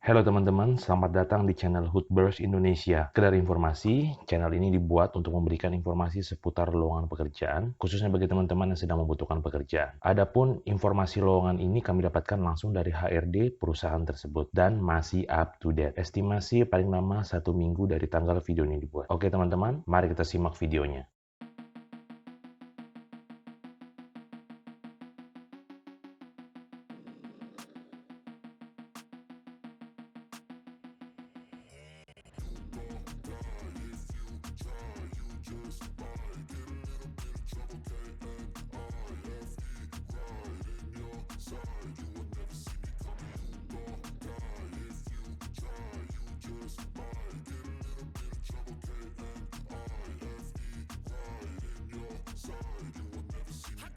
Halo teman-teman, selamat datang di channel Hoodburst Indonesia. Sekedar informasi, channel ini dibuat untuk memberikan informasi seputar lowongan pekerjaan, khususnya bagi teman-teman yang sedang membutuhkan pekerjaan. Adapun informasi lowongan ini kami dapatkan langsung dari HRD perusahaan tersebut dan masih up to date. Estimasi paling lama 1 minggu dari tanggal video ini dibuat. Oke teman-teman, mari kita simak videonya.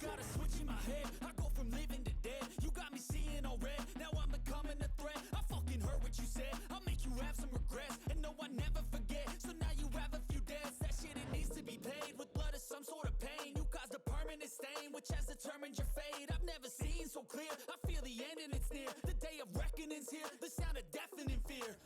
Got a switch in my head, I go from living to dead. You got me seeing all red, now I'm becoming a threat. I fucking heard what you said, I'll make you have some regrets. And no, I never forget, so now you have a few debts. That shit, it needs to be paid with blood or some sort of pain. You caused a permanent stain, which has determined your fate. I've never seen so clear, I feel the end and it's near. The day of reckoning's here, the sound of deafening fear.